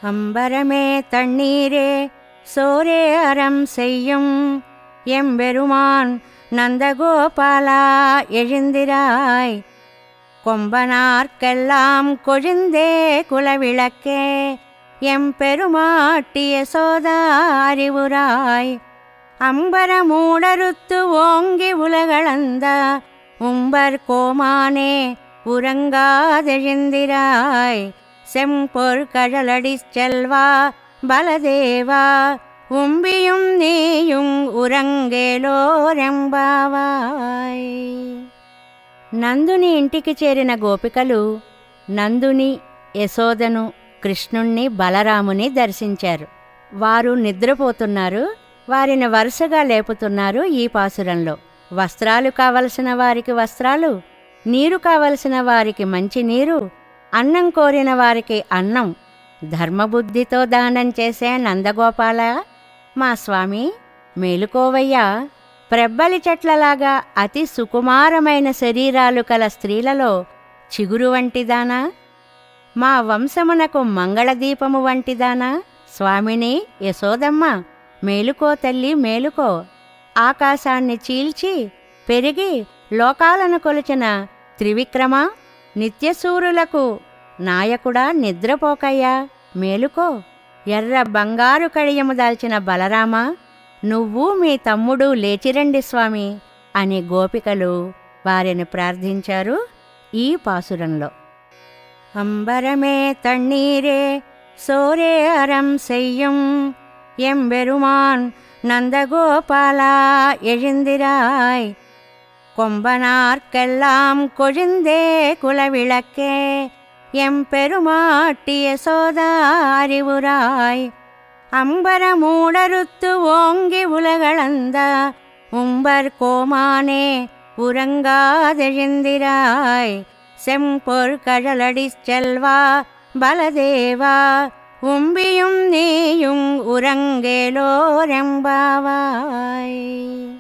அம்பரமே தண்ணீரே சோரே அறம் செய்யும் எம்பெருமான் நந்தகோபாலா எழுந்திராய். கொம்பனார்க்கெல்லாம் கொழுந்தே குலவிளக்கே எம்பெருமாட்டி யசோதா அறிவுராய். அம்பரமூடறுத்து ஓங்கி உலகளந்த உம்பர் கோமானே உறங்காதெழுந்திராய். செம்பொற் கழலடிச் செல்வா பலதேவா உம்பியும் நீயும் ఉరంగేలోరెంబావాయ్. నందుని ఇంటికి చేరిన గోపికలు నందుని, యశోదను, కృష్ణుణ్ణి, బలరాముని దర్శించారు. వారు నిద్రపోతున్నారు. వారిని వరుసగా లేపుతున్నారు ఈ పాసురంలో. వస్త్రాలు కావలసిన వారికి వస్త్రాలు, నీరు కావలసిన వారికి మంచి నీరు, అన్నం కోరిన వారికి అన్నం ధర్మబుద్ధితో దానం చేసే నందగోపాల మా స్వామి మేలుకోవయ్యా. ప్రెబ్బలి చెట్లలాగా అతి సుకుమారమైన శరీరాలు కల స్త్రీలలో చిగురు వంటిదానా, మా వంశమునకు మంగళదీపము వంటిదానా, స్వామిని యశోదమ్మ మేలుకో తల్లి మేలుకో. ఆకాశాన్ని చీల్చి పెరిగి లోకాలను కొలిచిన త్రివిక్రమ నిత్యసూరులకు నాయకుడా నిద్రపోకయ్యా మేలుకో. ఎర్ర బంగారు కడియము దాల్చిన బలరామ నువ్వు మీ తమ్ముడు లేచిరండి స్వామి అని గోపికలు వారిని ప్రార్థించారు ఈ పాసురంలో. అంబరమే తண்ணీరే సోరే అరం செய்யும் எம்பெருமான் நந்தகோபாலா எழுந்திராய். கொம்பனார்க்கெல்லாம் கொழுந்தே குலவிளக்கே எம்பெருமாட்டி யசோதா அறிவுராய். அம்பரமூடறுத்து ஓங்கி உலகளந்த உம்பர் கோமானே உறங்காதெழுந்திராய். செம்பொற் கழலடிச் செல்வா பலதேவா உம்பியும் நீயும் உறங்கேலோரெంబావాయ్.